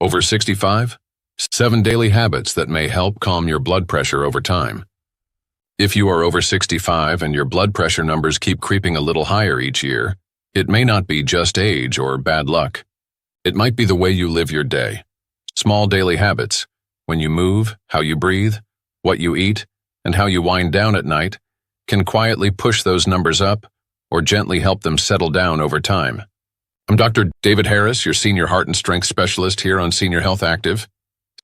Over 65? 7 daily habits that may help calm your blood pressure over time. If you are over 65 and your blood pressure numbers keep creeping a little higher each year, it may not be just age or bad luck. It might be the way you live your day. Small daily habits, when you move, how you breathe, what you eat, and how you wind down at night, can quietly push those numbers up or gently help them settle down over time. I'm Dr. David Harris, your Senior Heart and Strength Specialist here on Senior Health Active.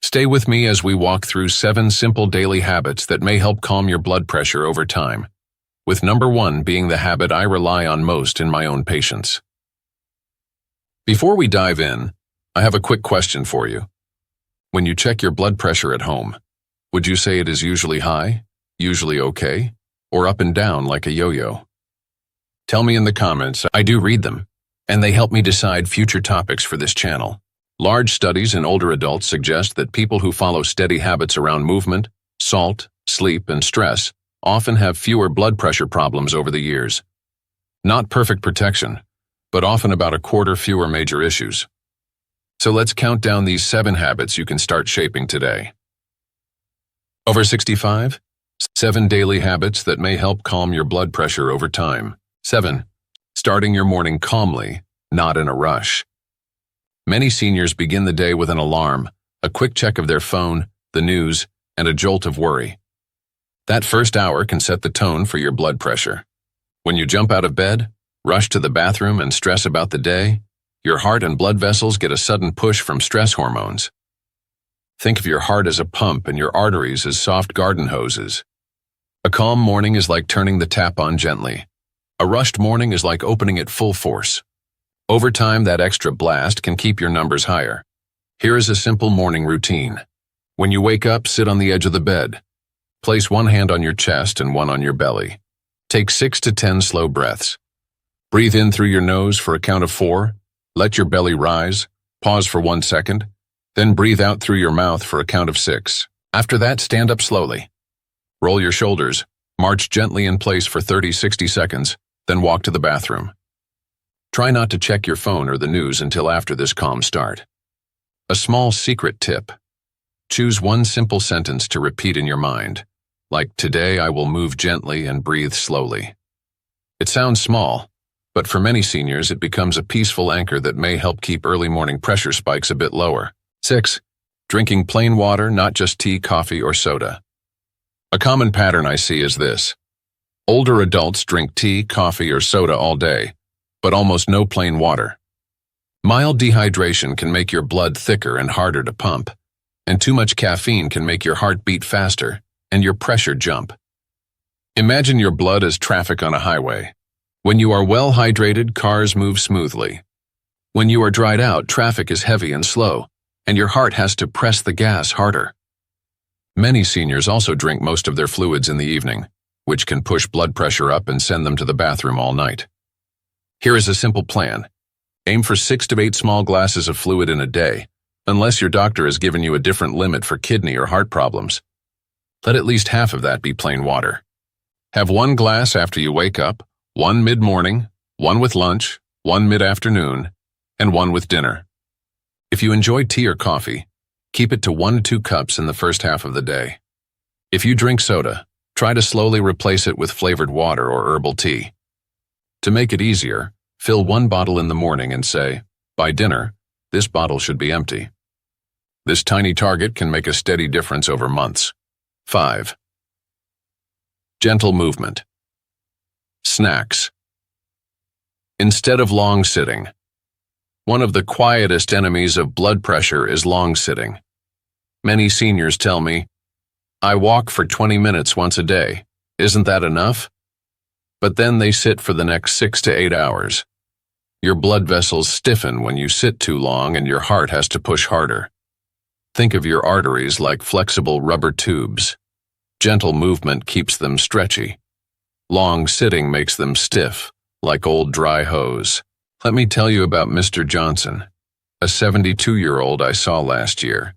Stay with me as we walk through 7 simple daily habits that may help calm your blood pressure over time, with number 1 being the habit I rely on most in my own patients. Before we dive in, I have a quick question for you. When you check your blood pressure at home, would you say it is usually high, usually okay, or up and down like a yo-yo? Tell me in the comments. I do read them, and they help me decide future topics for this channel. Large studies in older adults suggest that people who follow steady habits around movement, salt, sleep, and stress often have fewer blood pressure problems over the years. Not perfect protection, but often about a quarter fewer major issues. So let's count down these 7 habits you can start shaping today. Over 65? 7 daily habits that may help calm your blood pressure over time. 7. Starting your morning calmly, not in a rush. Many seniors begin the day with an alarm, a quick check of their phone, the news, and a jolt of worry. That first hour can set the tone for your blood pressure. When you jump out of bed, rush to the bathroom, and stress about the day, your heart and blood vessels get a sudden push from stress hormones. Think of your heart as a pump and your arteries as soft garden hoses. A calm morning is like turning the tap on gently. A rushed morning is like opening it full force. Over time, that extra blast can keep your numbers higher. Here is a simple morning routine. When you wake up, sit on the edge of the bed. Place one hand on your chest and one on your belly. Take 6 to 10 slow breaths. Breathe in through your nose for a count of 4. Let your belly rise. Pause for 1 second. Then breathe out through your mouth for a count of 6. After that, stand up slowly. Roll your shoulders. March gently in place for 30-60 seconds, then walk to the bathroom. Try not to check your phone or the news until after this calm start. A small secret tip. Choose one simple sentence to repeat in your mind, like, "Today I will move gently and breathe slowly." It sounds small, but for many seniors it becomes a peaceful anchor that may help keep early morning pressure spikes a bit lower. 6. Drinking plain water, not just tea, coffee, or soda. A common pattern I see is this. Older adults drink tea, coffee, or soda all day, but almost no plain water. Mild dehydration can make your blood thicker and harder to pump, and too much caffeine can make your heart beat faster and your pressure jump. Imagine your blood as traffic on a highway. When you are well hydrated, cars move smoothly. When you are dried out, traffic is heavy and slow, and your heart has to press the gas harder. Many seniors also drink most of their fluids in the evening, which can push blood pressure up and send them to the bathroom all night. Here is a simple plan. Aim for 6 to 8 small glasses of fluid in a day, unless your doctor has given you a different limit for kidney or heart problems. Let at least half of that be plain water. Have 1 glass after you wake up, 1 mid-morning, 1 with lunch, 1 mid-afternoon, and 1 with dinner. If you enjoy tea or coffee, keep it to 1 to 2 cups in the first half of the day. If you drink soda, try to slowly replace it with flavored water or herbal tea. To make it easier, fill 1 bottle in the morning and say, "By dinner, this bottle should be empty." This tiny target can make a steady difference over months. 5. Gentle movement. Snacks. Instead of long sitting. One of the quietest enemies of blood pressure is long sitting. Many seniors tell me, "I walk for 20 minutes once a day. Isn't that enough?" But then they sit for the next 6 to 8 hours. Your blood vessels stiffen when you sit too long and your heart has to push harder. Think of your arteries like flexible rubber tubes. Gentle movement keeps them stretchy. Long sitting makes them stiff, like old dry hose. Let me tell you about Mr. Johnson, a 72-year-old I saw last year.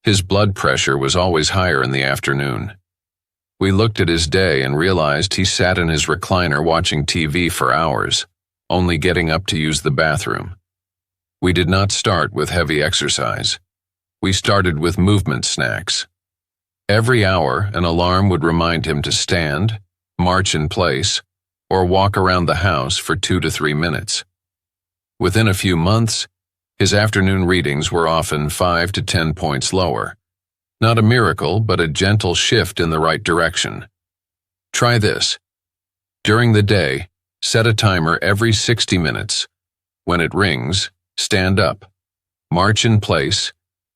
His blood pressure was always higher in the afternoon. We looked at his day and realized he sat in his recliner watching TV for hours, only getting up to use the bathroom. We did not start with heavy exercise. We started with movement snacks. Every hour, an alarm would remind him to stand, march in place, or walk around the house for 2 to 3 minutes. Within a few months, his afternoon readings were often 5 to 10 points lower. Not a miracle, but a gentle shift in the right direction. Try this. During the day, set a timer every 60 minutes. When it rings, stand up, march in place,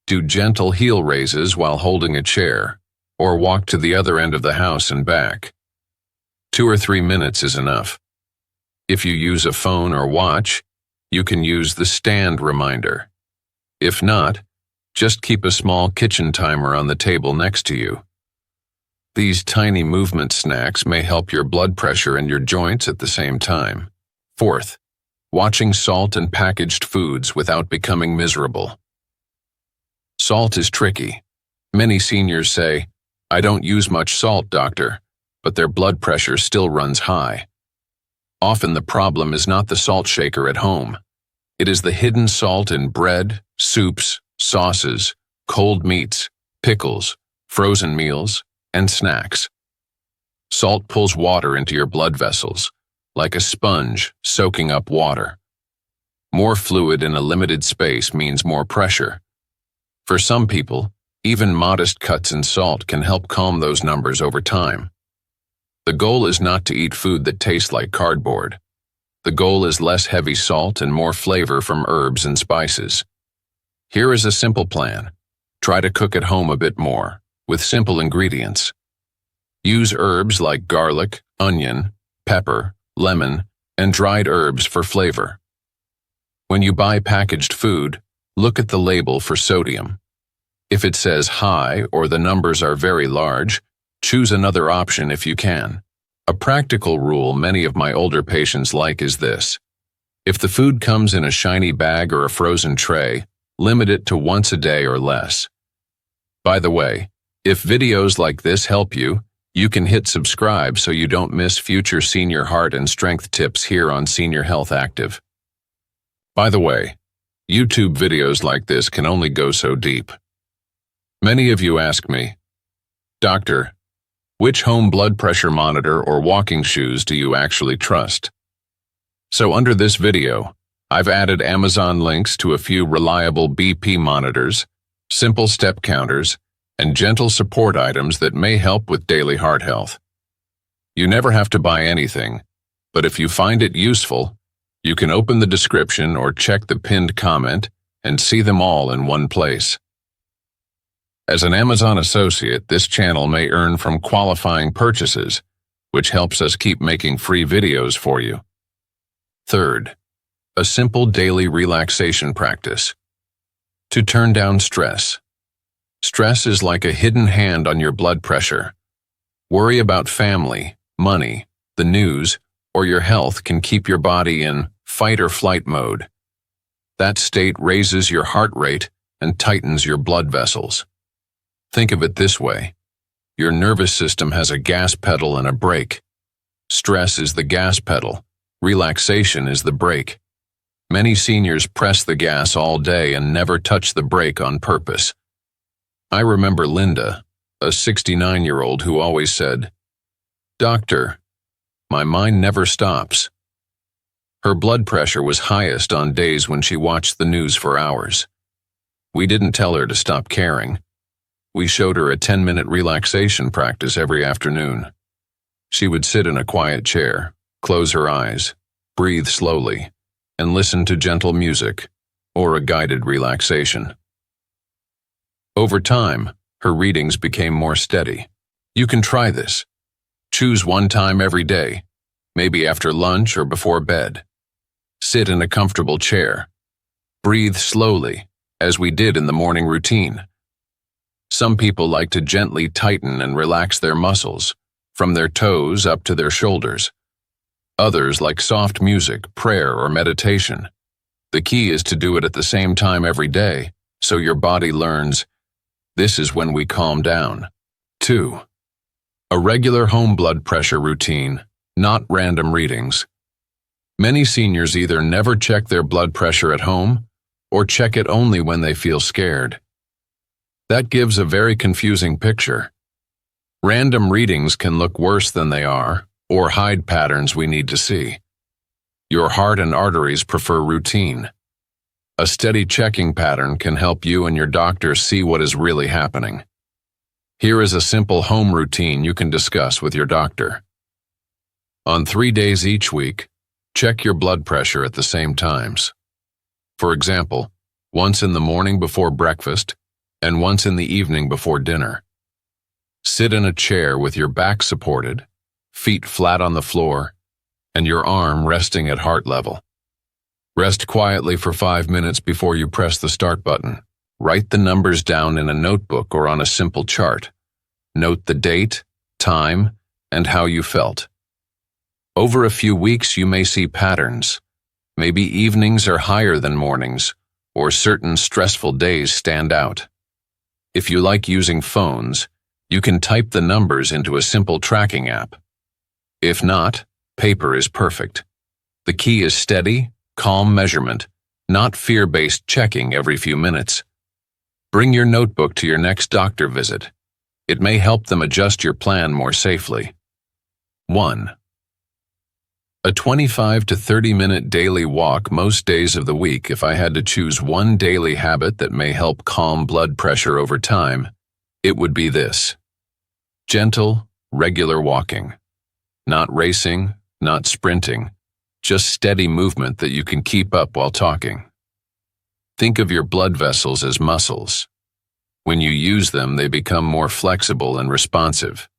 do gentle heel raises while holding a chair, or walk to the other end of the house and back. 2 or 3 minutes is enough. If you use a phone or watch, you can use the stand reminder. If not, just keep a small kitchen timer on the table next to you. These tiny movement snacks may help your blood pressure and your joints at the same time. Fourth, watching salt and packaged foods without becoming miserable. Salt is tricky. Many seniors say, "I don't use much salt, doctor," but their blood pressure still runs high. Often the problem is not the salt shaker at home. It is the hidden salt in bread, soups, sauces, cold meats, pickles, frozen meals, and snacks. Salt pulls water into your blood vessels, like a sponge soaking up water. More fluid in a limited space means more pressure. For some people, even modest cuts in salt can help calm those numbers over time. The goal is not to eat food that tastes like cardboard. The goal is less heavy salt and more flavor from herbs and spices. Here is a simple plan. Try to cook at home a bit more, with simple ingredients. Use herbs like garlic, onion, pepper, lemon, and dried herbs for flavor. When you buy packaged food, look at the label for sodium. If it says high or the numbers are very large, choose another option if you can. A practical rule many of my older patients like is this. If the food comes in a shiny bag or a frozen tray, limit it to once a day or less. By the way, if videos like this help you, you can hit subscribe so you don't miss future senior heart and strength tips here on Senior Health Active. By the way, YouTube videos like this can only go so deep. Many of you ask me, "Doctor, which home blood pressure monitor or walking shoes do you actually trust?" So under this video, I've added Amazon links to a few reliable BP monitors, simple step counters, and gentle support items that may help with daily heart health. You never have to buy anything, but if you find it useful, you can open the description or check the pinned comment and see them all in one place. As an Amazon associate, this channel may earn from qualifying purchases, which helps us keep making free videos for you. Third, a simple daily relaxation practice. To turn down stress. Stress is like a hidden hand on your blood pressure. Worry about family, money, the news, or your health can keep your body in fight or flight mode. That state raises your heart rate and tightens your blood vessels. Think of it this way. Your nervous system has a gas pedal and a brake. Stress is the gas pedal. Relaxation is the brake. Many seniors press the gas all day and never touch the brake on purpose. I remember Linda, a 69-year-old who always said, "Doctor, my mind never stops." Her blood pressure was highest on days when she watched the news for hours. We didn't tell her to stop caring. We showed her a 10-minute relaxation practice every afternoon. She would sit in a quiet chair, close her eyes, breathe slowly, and listen to gentle music or a guided relaxation. Over time, her readings became more steady. You can try this. Choose one time every day, maybe after lunch or before bed. Sit in a comfortable chair. Breathe slowly, as we did in the morning routine. Some people like to gently tighten and relax their muscles, from their toes up to their shoulders. Others like soft music, prayer, or meditation. The key is to do it at the same time every day, so your body learns, this is when we calm down. 2. A regular home blood pressure routine, not random readings. Many seniors either never check their blood pressure at home or check it only when they feel scared. That gives a very confusing picture. Random readings can look worse than they are, or hide patterns we need to see. Your heart and arteries prefer routine. A steady checking pattern can help you and your doctor see what is really happening. Here is a simple home routine you can discuss with your doctor. On 3 days each week, check your blood pressure at the same times. For example, once in the morning before breakfast and once in the evening before dinner. Sit in a chair with your back supported, feet flat on the floor, and your arm resting at heart level. Rest quietly for 5 minutes before you press the start button. Write the numbers down in a notebook or on a simple chart. Note the date, time, and how you felt. Over a few weeks, you may see patterns. Maybe evenings are higher than mornings, or certain stressful days stand out. If you like using phones, you can type the numbers into a simple tracking app. If not, paper is perfect. The key is steady, calm measurement, not fear-based checking every few minutes. Bring your notebook to your next doctor visit. It may help them adjust your plan more safely. 1. A 25 to 30-minute daily walk most days of the week. If I had to choose one daily habit that may help calm blood pressure over time, it would be this. Gentle, regular walking. Not racing, not sprinting, just steady movement that you can keep up while talking. Think of your blood vessels as muscles. When you use them, they become more flexible and responsive.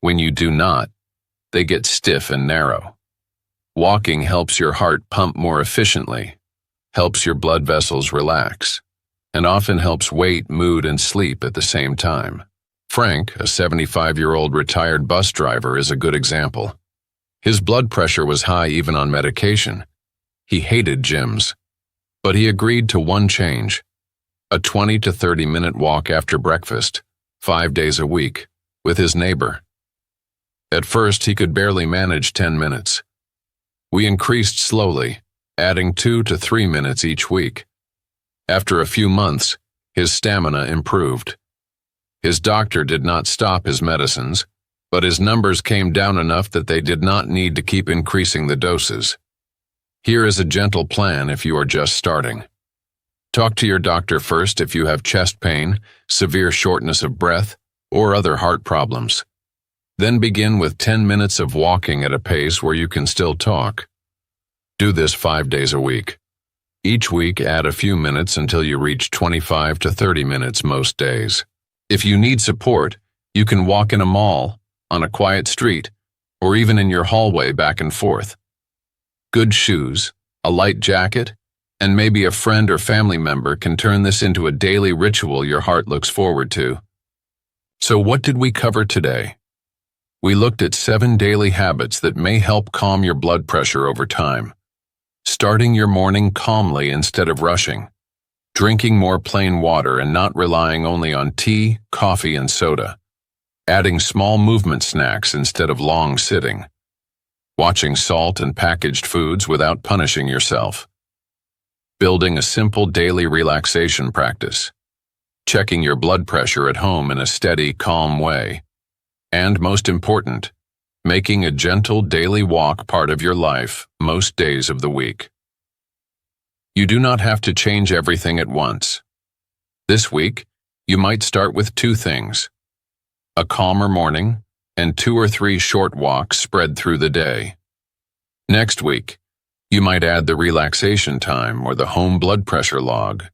When you do not, they get stiff and narrow. Walking helps your heart pump more efficiently, helps your blood vessels relax, and often helps weight, mood, and sleep at the same time. Frank, a 75-year-old retired bus driver, is a good example. His blood pressure was high even on medication. He hated gyms, but he agreed to one change: a 20 to 30-minute walk after breakfast, 5 days a week, with his neighbor. At first, he could barely manage 10 minutes. We increased slowly, adding 2 to 3 minutes each week. After a few months, his stamina improved. His doctor did not stop his medicines, but his numbers came down enough that they did not need to keep increasing the doses. Here is a gentle plan if you are just starting. Talk to your doctor first if you have chest pain, severe shortness of breath, or other heart problems. Then begin with 10 minutes of walking at a pace where you can still talk. Do this 5 days a week. Each week, add a few minutes until you reach 25 to 30 minutes most days. If you need support, you can walk in a mall, on a quiet street, or even in your hallway back and forth. Good shoes, a light jacket, and maybe a friend or family member can turn this into a daily ritual your heart looks forward to. So what did we cover today? We looked at 7 daily habits that may help calm your blood pressure over time. Starting your morning calmly instead of rushing. Drinking more plain water and not relying only on tea, coffee, and soda. Adding small movement snacks instead of long sitting. Watching salt and packaged foods without punishing yourself. Building a simple daily relaxation practice. Checking your blood pressure at home in a steady, calm way. And most important, making a gentle daily walk part of your life most days of the week. You do not have to change everything at once. This week, you might start with 2 things: a calmer morning and 2 or 3 short walks spread through the day. Next week, you might add the relaxation time or the home blood pressure log.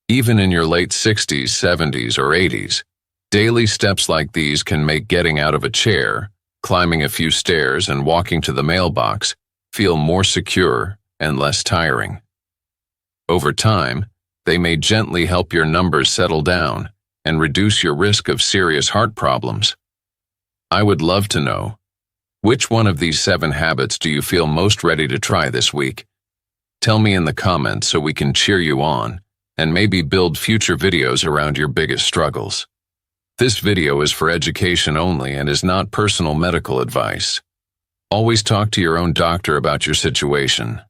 Even in your late 60s, 70s, or 80s, daily steps like these can make getting out of a chair, climbing a few stairs, and walking to the mailbox feel more secure and less tiring. Over time, they may gently help your numbers settle down and reduce your risk of serious heart problems. I would love to know, which one of these 7 habits do you feel most ready to try this week? Tell me in the comments so we can cheer you on and maybe build future videos around your biggest struggles. This video is for education only and is not personal medical advice. Always talk to your own doctor about your situation.